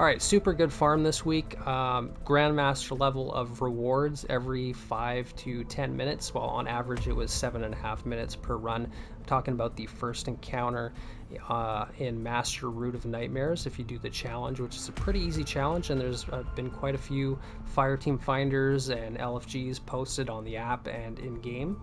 right, super good farm this week. Grandmaster level of rewards every 5 to 10 minutes, while on average it was 7.5 minutes per run. I'm talking about the first encounter in Master Root of Nightmares if you do the challenge, which is a pretty easy challenge, and there's been quite a few Fireteam Finders and LFGs posted on the app and in-game.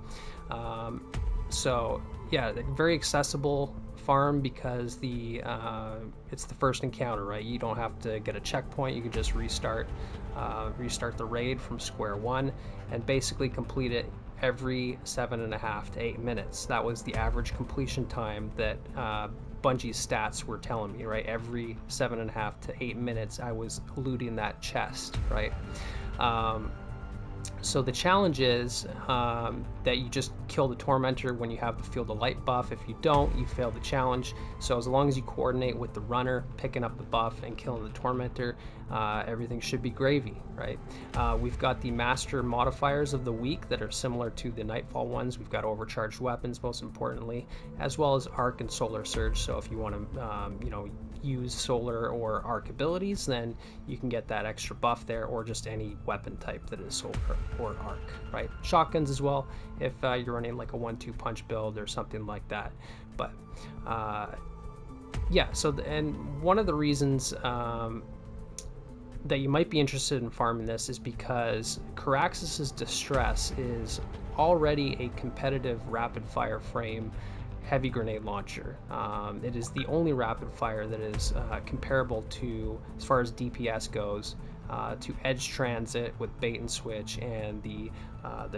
So yeah, very accessible farm because it's the first encounter, right? You don't have to get a checkpoint. You can just restart the raid from square one and basically complete it every 7.5 to 8 minutes. That was the average completion time that Bungie's stats were telling me, right? Every 7.5 to 8 minutes I was looting that chest, right? So the challenge is that you just kill the Tormentor when you have the Field of Light buff. If you don't, you fail the challenge. So as long as you coordinate with the runner, picking up the buff and killing the Tormentor, everything should be gravy, right? We've got the Master modifiers of the week that are similar to the Nightfall ones. We've got Overcharged Weapons, most importantly, as well as Arc and Solar Surge. So if you want to, use Solar or Arc abilities, then you can get that extra buff there, or just any weapon type that is Solar or Arc, right? Shotguns as well, if you're running like a 1-2 punch build or something like that. But yeah, and one of the reasons that you might be interested in farming this is because Koraxis' Distress is already a competitive rapid fire frame heavy grenade launcher. It is the only rapid fire that is comparable to, as far as DPS goes, to Edge Transit with bait and switch and the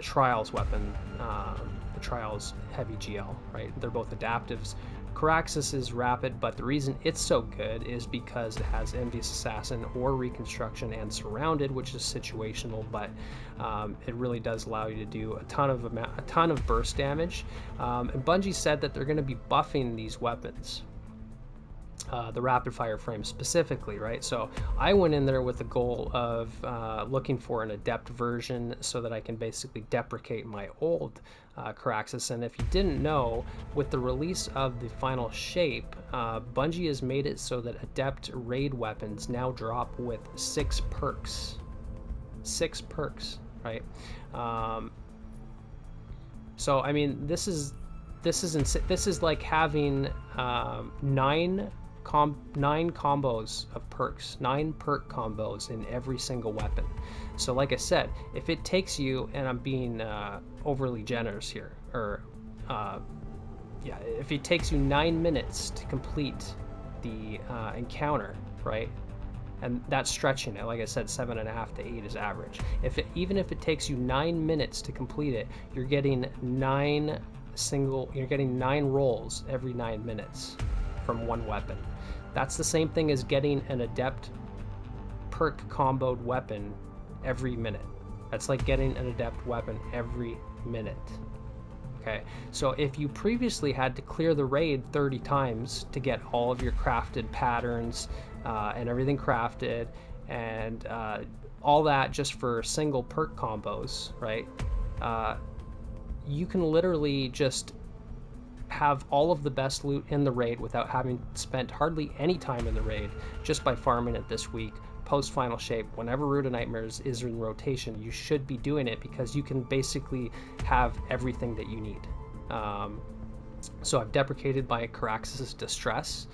Trials weapon, the Trials heavy GL, right? They're both adaptives. Koraxis is rapid, but the reason it's so good is because it has Envious Assassin or Reconstruction and Surrounded, which is situational, but it really does allow you to do a ton of burst damage. And Bungie said that they're going to be buffing these weapons, the rapid fire frame specifically, right? So I went in there with the goal of looking for an Adept version so that I can basically deprecate my old Koraxis. And if you didn't know, with the release of the final shape, Bungie has made it so that Adept raid weapons now drop with 6 perks. 6 perks, right? So I mean, this is like having 9 combos of perks, 9 perk combos in every single weapon. So like I said, if it takes you, and I'm being overly generous here, or if it takes you 9 minutes to complete the encounter, right? And that's stretching it. Like I said, 7.5 to 8 is average. Even if it takes you 9 minutes to complete it, you're getting 9 rolls every 9 minutes from one weapon. That's the same thing as getting an Adept perk comboed weapon every minute. That's like getting an Adept weapon every minute. Okay, so if you previously had to clear the raid 30 times to get all of your crafted patterns and everything crafted, and all that just for single perk combos, right? You can literally just have all of the best loot in the raid without having spent hardly any time in the raid, just by farming it this week. Post final shape, whenever Root of Nightmares is in rotation, you should be doing it, because you can basically have everything that you need. So I've deprecated my Koraxis Distress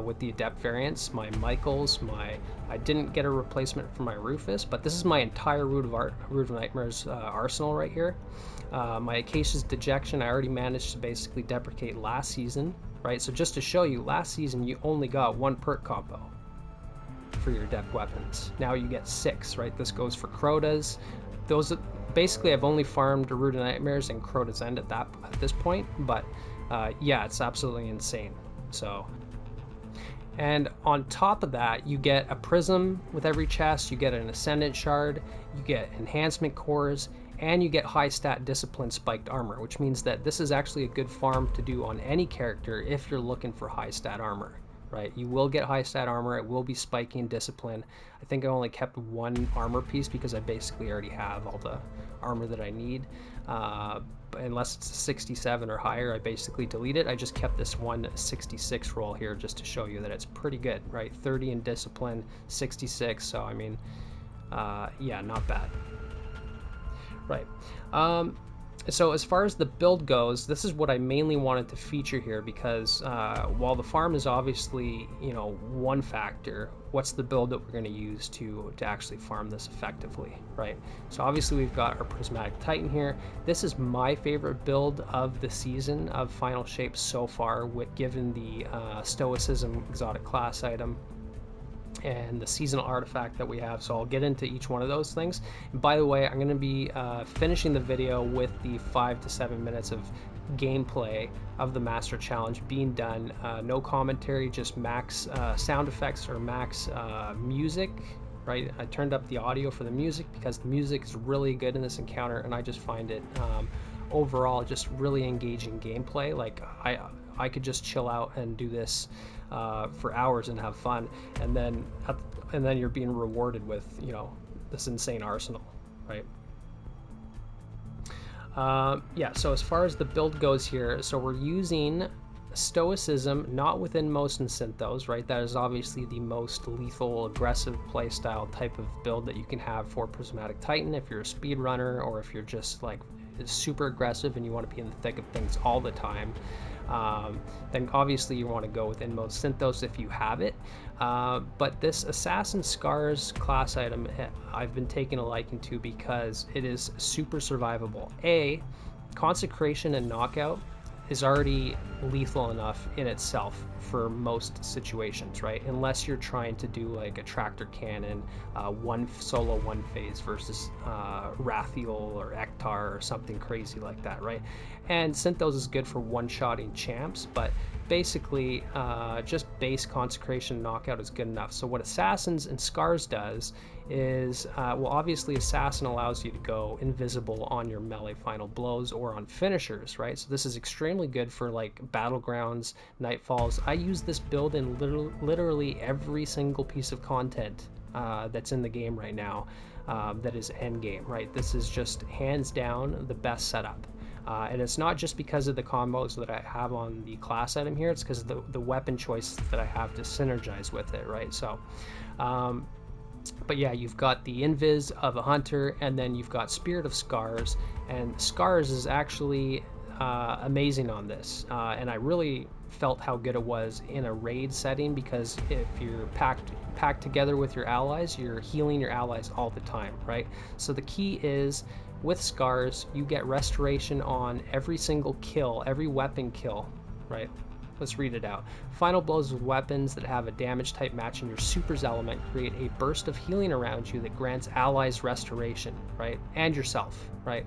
with the Adept variants, my Michaels, I didn't get a replacement for my Rufus, but this is my entire Root of Nightmares arsenal right here. My Acacia's Dejection, I already managed to basically deprecate last season, right? So just to show you, last season you only got 1 perk combo for your Adept weapons. Now you get 6, right? This goes for Crota's. Those basically, I've only farmed Root of Nightmares and Crota's End at this point, but yeah, it's absolutely insane. So, and on top of that, you get a Prism with every chest, you get an Ascendant Shard, you get Enhancement Cores, and you get high stat Discipline Spiked Armor, which means that this is actually a good farm to do on any character if you're looking for high stat armor, right? You will get high stat armor. It will be spiking discipline. I think I only kept one armor piece because I basically already have all the armor that I need. Unless it's a 67 or higher, I basically delete it. I just kept this one 66 roll here just to show you that it's pretty good, right? 30 in discipline, 66. So, I mean, yeah, not bad. Right. So as far as the build goes, this is what I mainly wanted to feature here because while the farm is obviously, one factor, what's the build that we're going to use to actually farm this effectively, right? So obviously we've got our Prismatic Titan here. This is my favorite build of the season of Final Shape so far, given the Stoicism exotic class item and the seasonal artifact that we have. So I'll get into each one of those things. And by the way, I'm going to be finishing the video with the 5 to 7 minutes of gameplay of the Master Challenge being done. No commentary, just max sound effects or max music, right? I turned up the audio for the music because the music is really good in this encounter, and I just find it overall just really engaging gameplay. Like I could just chill out and do this for hours and have fun, and then you're being rewarded with this insane arsenal, right? Yeah, so as far as the build goes here, so we're using Stoicism, not within most and Synthos, right? That is obviously the most lethal, aggressive playstyle type of build that you can have for Prismatic Titan if you're a speedrunner or if you're just like super aggressive and you want to be in the thick of things all the time. Then obviously you want to go with Inmode Synthos if you have it. But this Assassin Scars class item I've been taking a liking to because it is super survivable. Consecration and Knockout is already lethal enough in itself for most situations, right? Unless you're trying to do like a tractor cannon, one phase versus Rathiel or Ektar or something crazy like that, right? And Synthos is good for one-shotting champs, but basically just base Consecration Knockout is good enough. So what Assassins and Scars does is, well, obviously Assassin allows you to go invisible on your melee final blows or on finishers, right? So this is extremely good for like Battlegrounds, Nightfalls. I use this build in literally every single piece of content that's in the game right now that is Endgame, right? This is just hands down the best setup. And it's not just because of the combos that I have on the class item here, it's because of the weapon choices that I have to synergize with it, right? So, but yeah, you've got the Invis of a Hunter, and then you've got Spirit of Scars, and Scars is actually amazing on this, and I really felt how good it was in a raid setting, because if you're packed together with your allies, you're healing your allies all the time, right? So the key is, with Scars, you get restoration on every single kill, every weapon kill, right? Let's read it out. Final blows with weapons that have a damage type matching your super's element create a burst of healing around you that grants allies restoration, right? And yourself, right?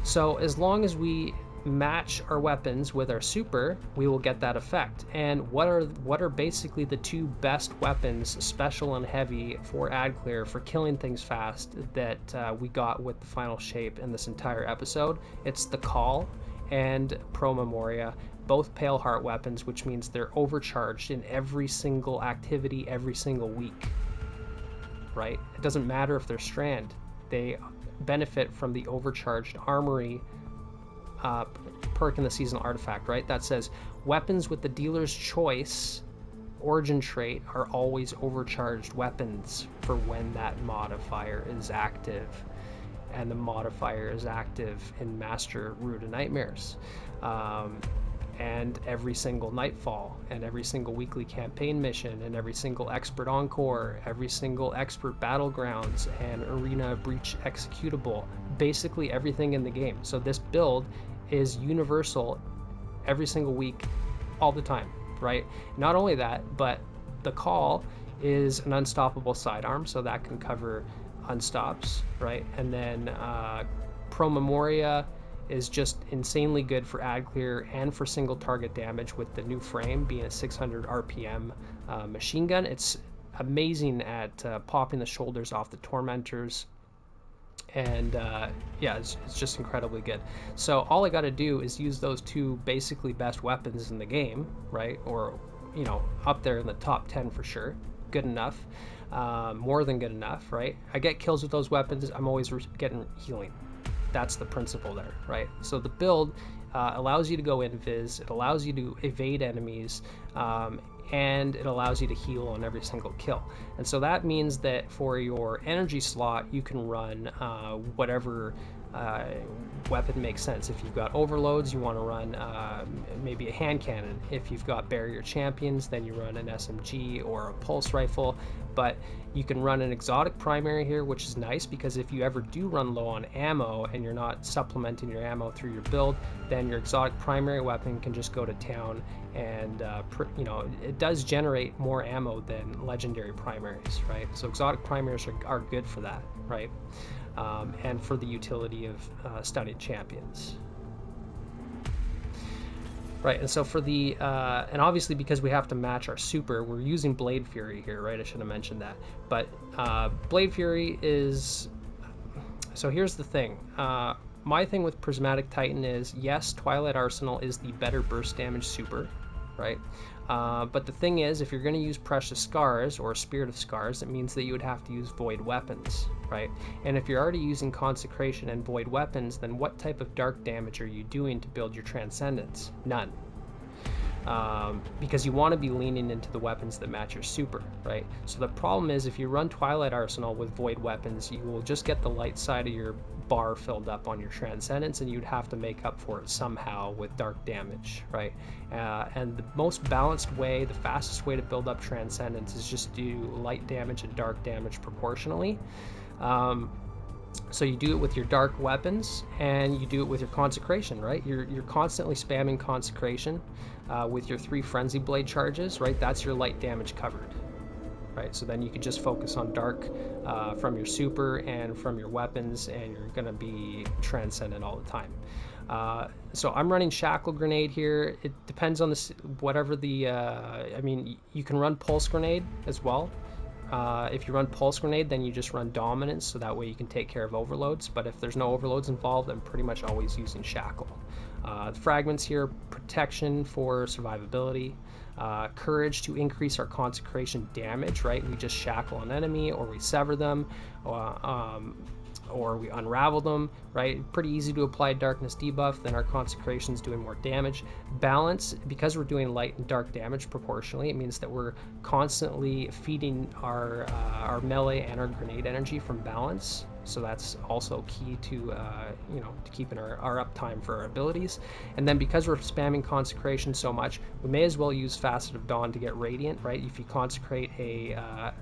So as long as we match our weapons with our super, we will get that effect. And what are basically the two best weapons, special and heavy, for AdClear for killing things fast that we got with the Final Shape in this entire episode? It's the Call and Pro Memoria, both Pale Heart weapons, which means they're overcharged in every single activity every single week, right? It doesn't matter if they're strand, they benefit from the overcharged armory perk in the seasonal artifact, right? That says weapons with the dealer's choice origin trait are always overcharged weapons for when that modifier is active, and the modifier is active in Master Root of Nightmares, and every single Nightfall, and every single weekly campaign mission, and every single Expert Encore, every single Expert Battlegrounds, and Arena Breach executable, basically everything in the game. So this build is universal every single week, all the time, right? Not only that, but the Call is an unstoppable sidearm, so that can cover unstops, right? And then Pro Memoria is just insanely good for AdClear and for single target damage, with the new frame being a 600 RPM machine gun. It's amazing at popping the shoulders off the Tormentors. And yeah, it's just incredibly good. So all I got to do is use those two basically best weapons in the game, right? Or, you know, up there in the top 10 for sure. Good enough. More than good enough, right? I get kills with those weapons. I'm always getting healing. That's the principle there, right? So the build allows you to go invis, it allows you to evade enemies, and it allows you to heal on every single kill. And so that means that for your energy slot, you can run whatever weapon makes sense. If you've got overloads, you want to run maybe a hand cannon. If you've got barrier champions, then you run an SMG or a pulse rifle. But you can run an exotic primary here, which is nice because if you ever do run low on ammo and you're not supplementing your ammo through your build, then your exotic primary weapon can just go to town, and you know, it does generate more ammo than legendary primaries, right? So exotic primaries are good for that, right? And for the utility of stunning champions. Right, and so for the, and obviously because we have to match our super, we're using Blade Fury here, right? I should have mentioned that. But Blade Fury is, so here's the thing. My thing with Prismatic Titan is, yes, Twilight Arsenal is the better burst damage super, right? But the thing is, if you're going to use Precious Scars or Spirit of Scars, it means that you would have to use Void Weapons, right? And if you're already using Consecration and Void Weapons, then what type of dark damage are you doing to build your Transcendence? None. Because you want to be leaning into the weapons that match your super, right? So the problem is, if you run Twilight Arsenal with Void Weapons, you will just get the light side of your bar filled up on your Transcendence, and you'd have to make up for it somehow with dark damage, right? And the most balanced way, the fastest way to build up Transcendence is just do light damage and dark damage proportionally. So you do it with your dark weapons, and you do it with your Consecration, right? You're constantly spamming Consecration with your 3 Frenzy Blade charges, right? That's your light damage covered, right? So then you can just focus on dark from your super and from your weapons, and you're going to be transcendent all the time. So I'm running Shackle Grenade here. It depends on whatever the, I mean, you can run Pulse Grenade as well. If you run Pulse Grenade, then you just run Dominance, so that way you can take care of overloads. But if there's no overloads involved, I'm pretty much always using Shackle. The fragments here, protection for survivability, courage to increase our Consecration damage, right? We just shackle an enemy, or we sever them, or we unravel them, right? Pretty easy to apply darkness debuff, then our Consecration's doing more damage. Balance, because we're doing light and dark damage proportionally, it means that we're constantly feeding our melee and our grenade energy from balance. So that's also key to, you know, to keeping our uptime for our abilities. And then because we're spamming Consecration so much, we may as well use Facet of Dawn to get Radiant, right? If you consecrate a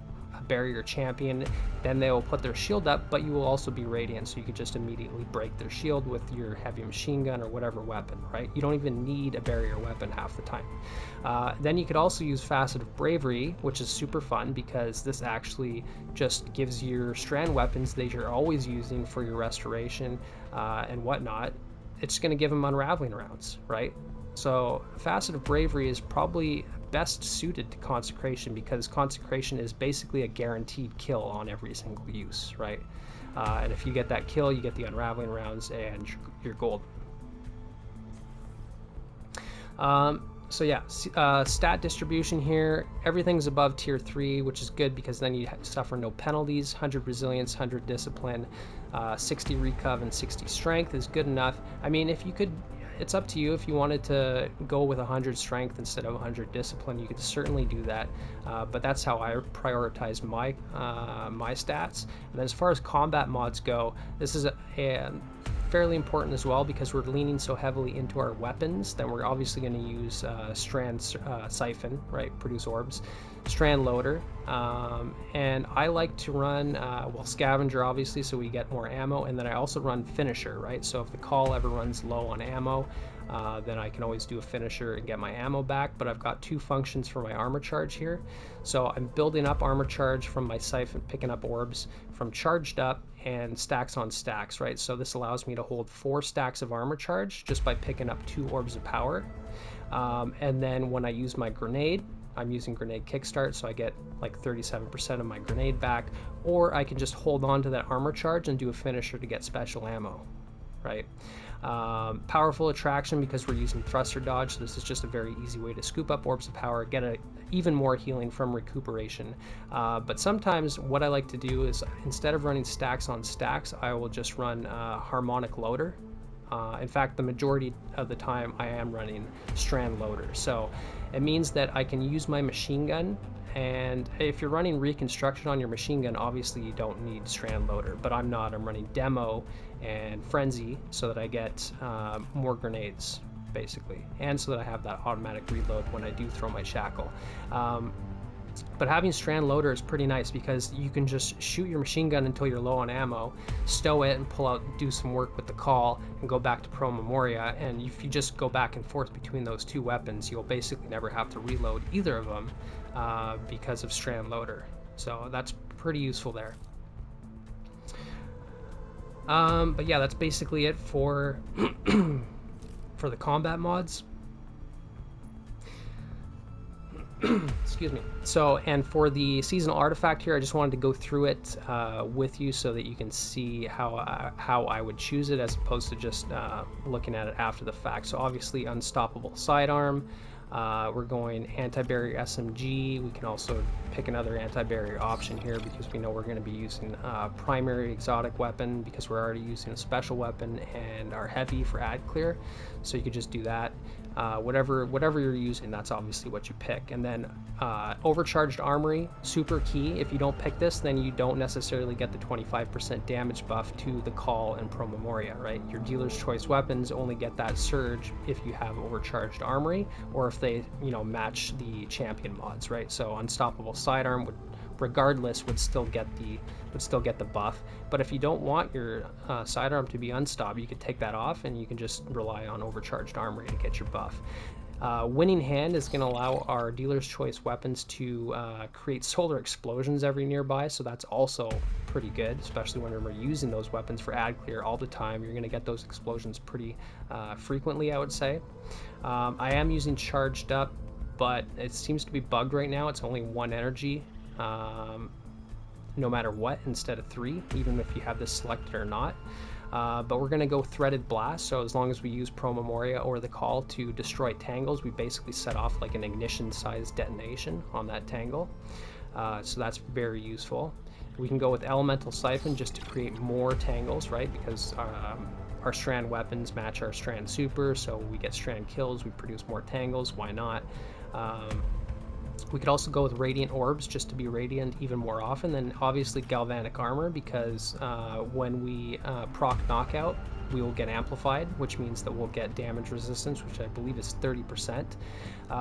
barrier champion, then they will put their shield up, but you will also be radiant, so you could just immediately break their shield with your heavy machine gun or whatever weapon, right? You don't even need a barrier weapon half the time. Then you could also use Facet of Bravery, which is super fun because this actually just gives your strand weapons that you're always using for your restoration and whatnot. It's going to give them unraveling rounds, right? So Facet of Bravery is probably best suited to Consecration because Consecration is basically a guaranteed kill on every single use, right? And if you get that kill, you get the unraveling rounds and you're gold. So yeah, stat distribution here, everything's above tier 3, which is good because then you suffer no penalties. 100 resilience, 100 discipline, 60 recov, and 60 strength is good enough. I mean, if you could, it's up to you. If you wanted to go with 100 strength instead of 100 discipline, you could certainly do that. But that's how I prioritize my my stats. And then as far as combat mods go, this is fairly important as well because we're leaning so heavily into our weapons. Then we're obviously going to use Strand Siphon, right? Produce orbs. Strand Loader, and I like to run well, Scavenger obviously, so we get more ammo, and then I also run Finisher, right? So if the call ever runs low on ammo, then I can always do a Finisher and get my ammo back. But I've got 2 functions for my armor charge here, so I'm building up armor charge from my Siphon, picking up orbs from charged up and stacks on stacks, right? So this allows me to hold 4 stacks of armor charge just by picking up 2 orbs of power. And then when I use my grenade, I'm using grenade kickstart, so I get like 37% of my grenade back, or I can just hold on to that armor charge and do a finisher to get special ammo, right? Powerful attraction because we're using thruster dodge, so this is just a very easy way to scoop up orbs of power, get even more healing from recuperation. But sometimes what I like to do is, instead of running stacks on stacks, I will just run harmonic loader. In fact, the majority of the time I am running strand loader, so it means that I can use my machine gun. And if you're running reconstruction on your machine gun, obviously you don't need strand loader, but I'm not. I'm running demo and frenzy so that I get more grenades, basically, and so that I have that automatic reload when I do throw my shackle. But having strand loader is pretty nice because you can just shoot your machine gun until you're low on ammo, stow it and pull out, do some work with the call, and go back to Pro Memoria. And if you just go back and forth between those two weapons, you'll basically never have to reload either of them because of strand loader. So that's pretty useful there. But yeah, that's basically it for for the combat mods. Excuse me. So, and for the seasonal artifact here, I just wanted to go through it with you so that you can see how I would choose it, as opposed to just looking at it after the fact. So obviously unstoppable sidearm. We're going anti-barrier SMG. We can also pick another anti-barrier option here because we know we're going to be using primary exotic weapon because we're already using a special weapon and our heavy for ad clear. So you could just do that. Whatever you're using, that's obviously what you pick. And then overcharged armory, super key. If you don't pick this, then you don't necessarily get the 25% damage buff to the call and Pro Memoria, right? Your dealer's choice weapons only get that surge if you have overcharged armory, or if they, match the champion mods, right? So unstoppable sidearm would still get the buff. But if you don't want your sidearm to be unstopped, you could take that off and you can just rely on overcharged armory to get your buff. Winning Hand is going to allow our dealer's choice weapons to create solar explosions every nearby, so that's also pretty good, especially when we're using those weapons for ad clear all the time. You're going to get those explosions pretty frequently, I would say. I am using charged up, but it seems to be bugged right now. It's only 1 energy no matter what, instead of 3, even if you have this selected or not. But we're going to go threaded blast, so as long as we use Pro Memoria or the call to destroy tangles, we basically set off like an ignition sized detonation on that tangle. So that's very useful. We can go with elemental siphon just to create more tangles, right? Because our strand weapons match our strand super, so we get strand kills, we produce more tangles. Why not? We could also go with radiant orbs just to be radiant even more often. Then obviously galvanic armor, because when we proc knockout, we will get amplified, which means that we'll get damage resistance, which I believe is 30%.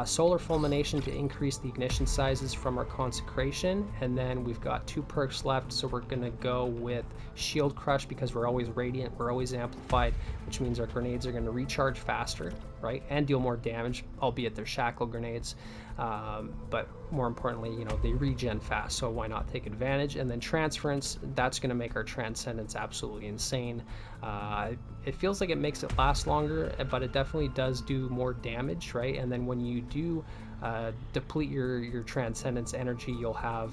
Solar fulmination to increase the ignition sizes from our consecration. And then we've got 2 perks left, so we're going to go with shield crush because we're always radiant, we're always amplified, which means our grenades are going to recharge faster, right, and deal more damage, albeit they're shackle grenades. But more importantly, they regen fast, so why not take advantage? And then transference, that's going to make our transcendence absolutely insane. It feels like it makes it last longer, but it definitely does do more damage, right? And then when you do deplete your transcendence energy, you'll have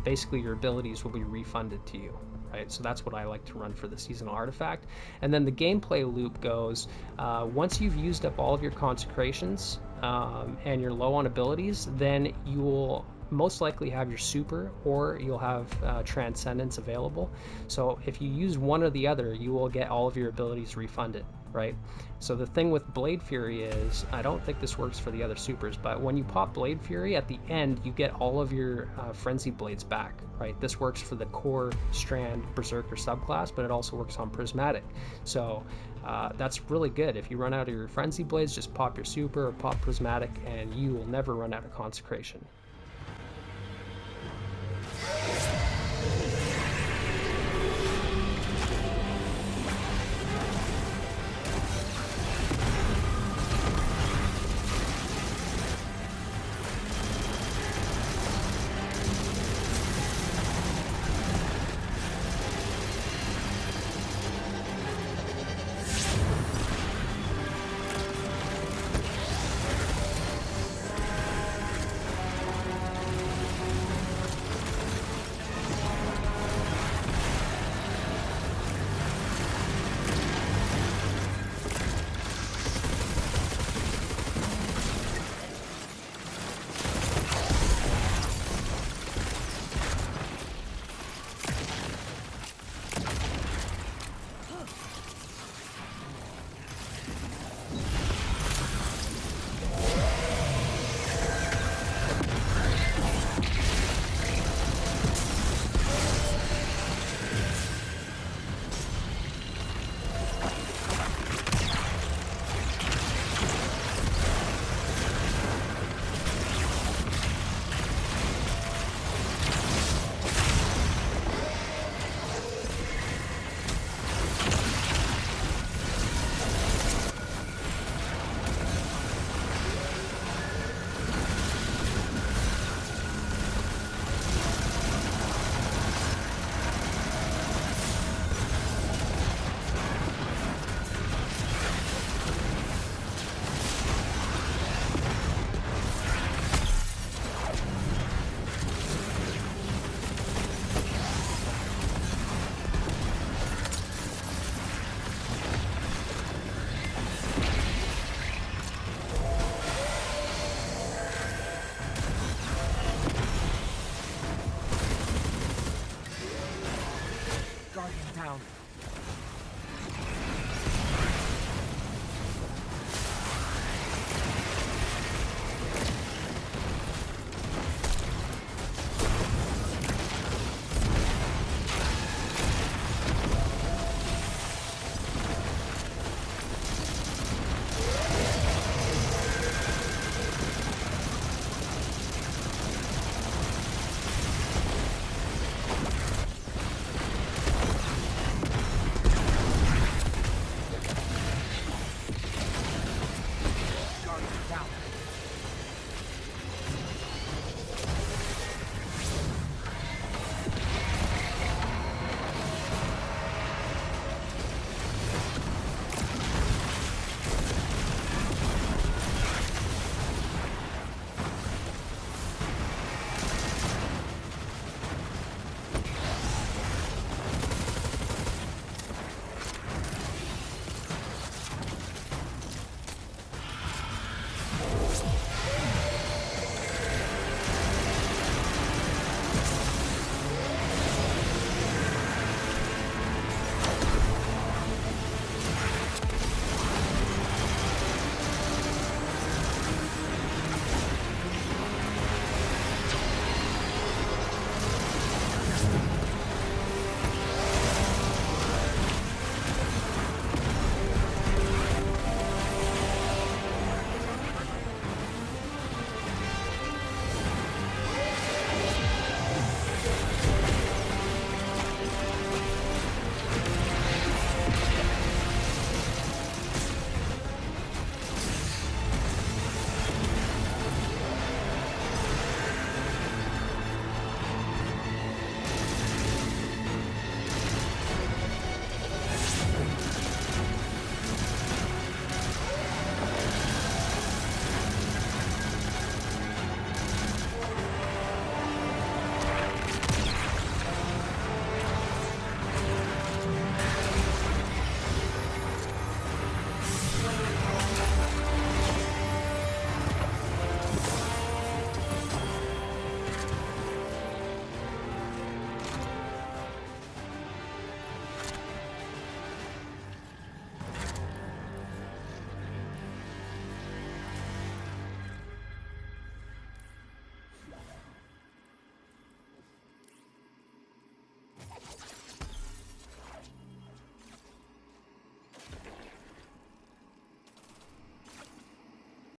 basically your abilities will be refunded to you, right? So that's what I like to run for the seasonal artifact. And then the gameplay loop goes, once you've used up all of your consecrations and you're low on abilities, then you will most likely have your super, or you'll have transcendence available. So if you use one or the other, you will get all of your abilities refunded, right? So the thing with Blade Fury is, I don't think this works for the other supers, but when you pop Blade Fury at the end, you get all of your Frenzy Blades back, right? This works for the core strand Berserker subclass, but it also works on Prismatic. So that's really good. If you run out of your Frenzy Blades, just pop your super or pop Prismatic and you will never run out of consecration.